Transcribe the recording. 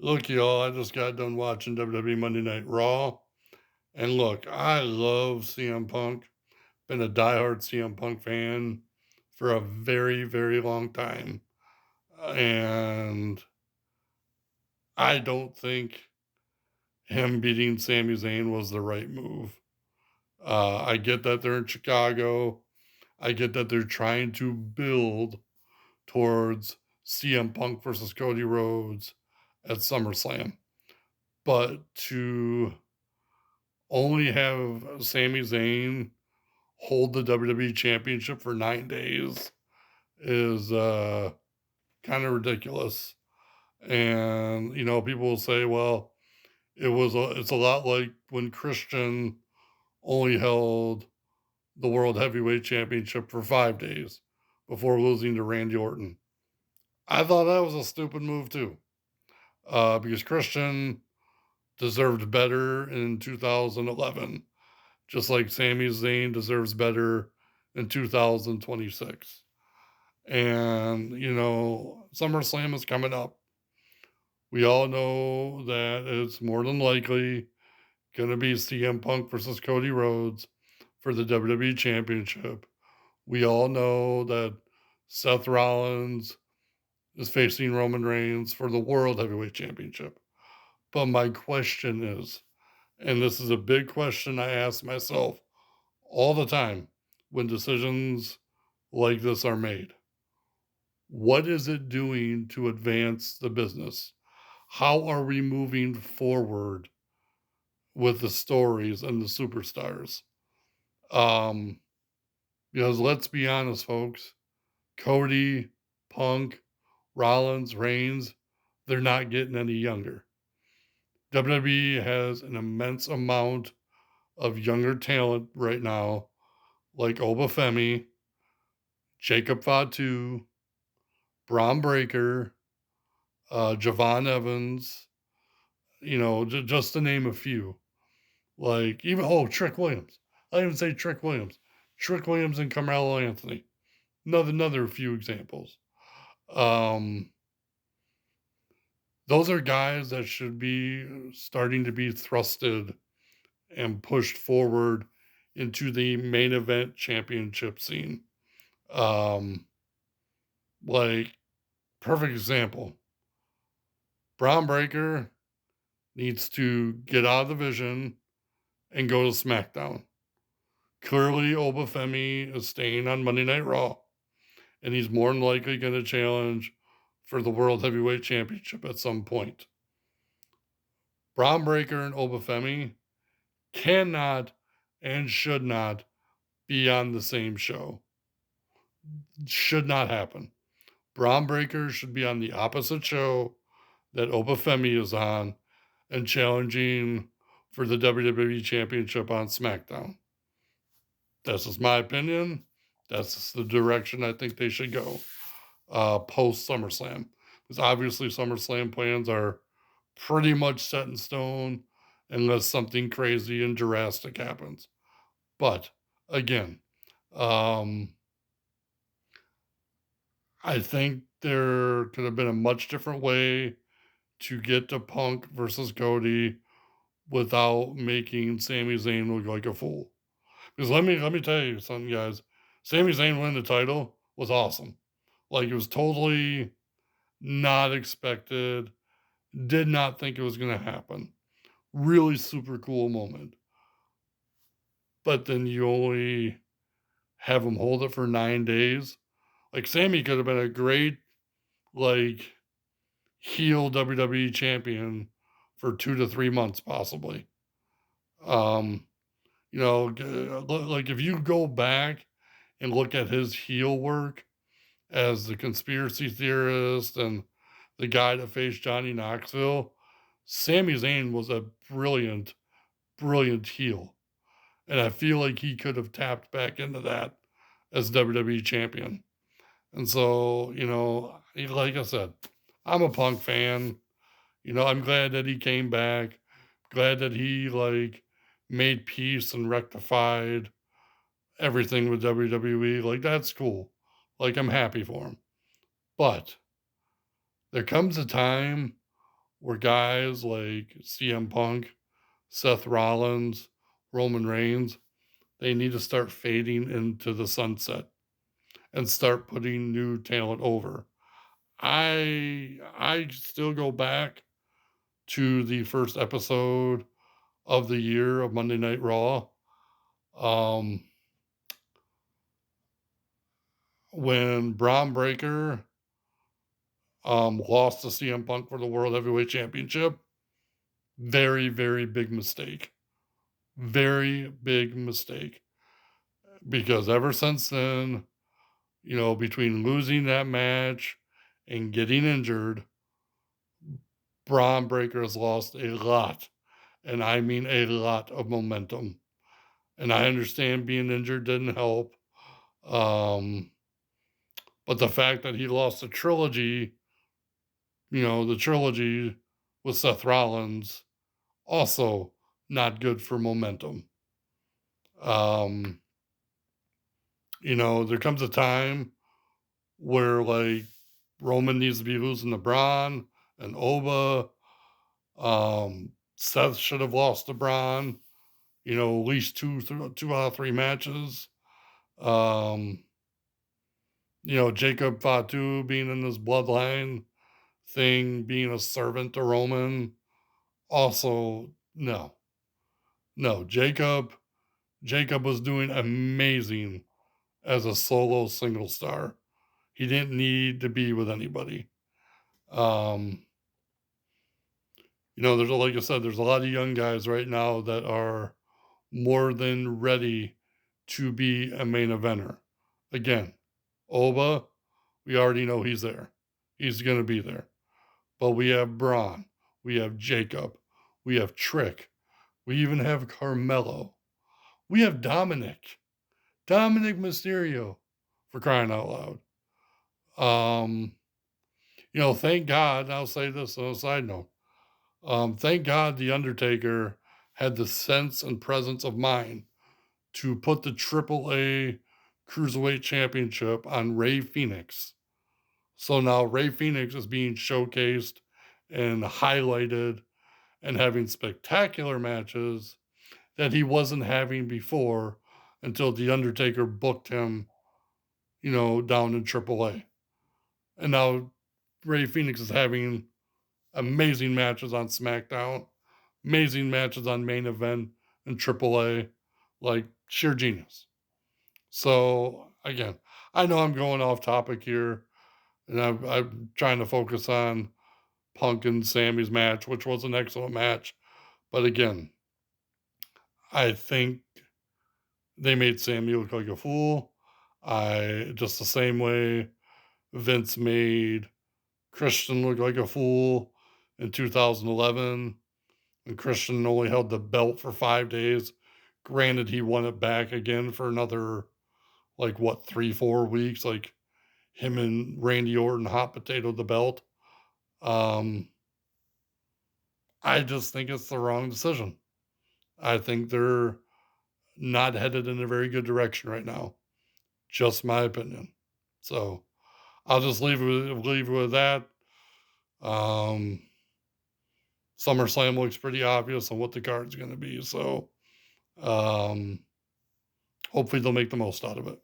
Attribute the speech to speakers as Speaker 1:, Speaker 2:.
Speaker 1: Look, y'all, I just got done watching WWE Monday Night Raw. And look, I love CM Punk. Been a diehard CM Punk fan for a very, very long time. And I don't think him beating Sami Zayn was the right move. I get that they're in Chicago. I get that they're trying to build towards CM Punk versus Cody Rhodes at SummerSlam. But to only have Sami Zayn hold the WWE Championship for 9 days is kind of ridiculous. And people will say, "Well, it's a lot like when Christian only held the World Heavyweight Championship for 5 days before losing to Randy Orton." I thought that was a stupid move too, because Christian deserved better in 2011, just like Sami Zayn deserves better in 2026. And, SummerSlam is coming up. We all know that it's more than likely going to be CM Punk versus Cody Rhodes for the WWE Championship. We all know that Seth Rollins is facing Roman Reigns for the World Heavyweight Championship. But my question is, and this is a big question I ask myself all the time when decisions like this are made. What is it doing to advance the business? How are we moving forward with the stories and the superstars? Um, because let's be honest, folks, Cody, Punk, Rollins, Reigns, they're not getting any younger. WWE has an immense amount of younger talent right now, like Obafemi, Jacob Fatu, Braun Breaker, Javon Evans, just to name a few. Like even Trick Williams. I even say Trick Williams. Trick Williams and Carmelo Anthony. Another few examples. Um, those are guys that should be starting to be thrusted and pushed forward into the main event championship scene. Um, like perfect example. Braun Breaker needs to get out of the vision and go to SmackDown. Clearly, Obafemi is staying on Monday Night Raw, and he's more than likely going to challenge for the World Heavyweight Championship at some point. Braun Breaker and Obafemi cannot and should not be on the same show. Should not happen. Braun Breaker should be on the opposite show that Obafemi is on and challenging for the WWE Championship on SmackDown. That's just my opinion. That's just the direction I think they should go post SummerSlam. Because obviously, SummerSlam plans are pretty much set in stone unless something crazy and drastic happens. But again, um, I think there could have been a much different way to get to Punk versus Cody without making Sami Zayn look like a fool. Because let me tell you something, guys. Sami Zayn winning the title was awesome. Like it was totally not expected. Did not think it was going to happen. Really super cool moment. But then you only have him hold it for 9 days. Like Sammy could have been a great like heel WWE champion for 2 to 3 months possibly. Um, like if you go back and look at his heel work as the conspiracy theorist and the guy that faced Johnny Knoxville, Sami Zayn was a brilliant, brilliant heel. And I feel like he could have tapped back into that as WWE champion. And so, like I said, I'm a Punk fan. I'm glad that he came back. Glad that he like made peace and rectified everything with WWE. Like that's cool. Like I'm happy for him. But there comes a time where guys like CM Punk, Seth Rollins, Roman Reigns, they need to start fading into the sunset and start putting new talent over. I still go back to the first episode of the year of Monday Night Raw. Um, when Braun Breaker lost to CM Punk for the World Heavyweight Championship, very, very big mistake. Very big mistake. Because ever since then, between losing that match and getting injured, Braun Breaker has lost a lot, and I mean a lot of momentum. And I understand being injured didn't help. Um, but the fact that he lost the trilogy with Seth Rollins, also not good for momentum. Um, there comes a time where like Roman needs to be losing to Braun and Oba. Seth should have lost to Braun. At least two out of three matches. Um, Jacob Fatu being in this bloodline thing, being a servant to Roman. Also, no, no. Jacob was doing amazing as a solo single star. He didn't need to be with anybody. Um, like I said, there's a lot of young guys right now that are more than ready to be a main eventer. Again, Oba, we already know he's there. He's going to be there. But we have Braun, we have Jacob, we have Trick, we even have Carmelo, we have Dominic Mysterio, for crying out loud. Thank God, I'll say this on a side note. Thank God the Undertaker had the sense and presence of mind to put the AAA Cruiserweight Championship on Ray Phoenix. So now Ray Phoenix is being showcased and highlighted and having spectacular matches that he wasn't having before until The Undertaker booked him, down in AAA. And now Ray Phoenix is having amazing matches on SmackDown, amazing matches on main event and AAA, like sheer genius. So again, I know I'm going off topic here, and I'm trying to focus on Punk and Sammy's match, which was an excellent match. But again, I think they made Sammy look like a fool. I just the same way Vince made Christian look like a fool in 2011, and Christian only held the belt for 5 days. Granted, he won it back again for another, like, what, 3, 4 weeks? Like, him and Randy Orton hot potato the belt. Um, I just think it's the wrong decision. I think they're not headed in a very good direction right now. Just my opinion. So I'll just leave it with that. Um, SummerSlam looks pretty obvious on what the card's going to be. So um, hopefully they'll make the most out of it.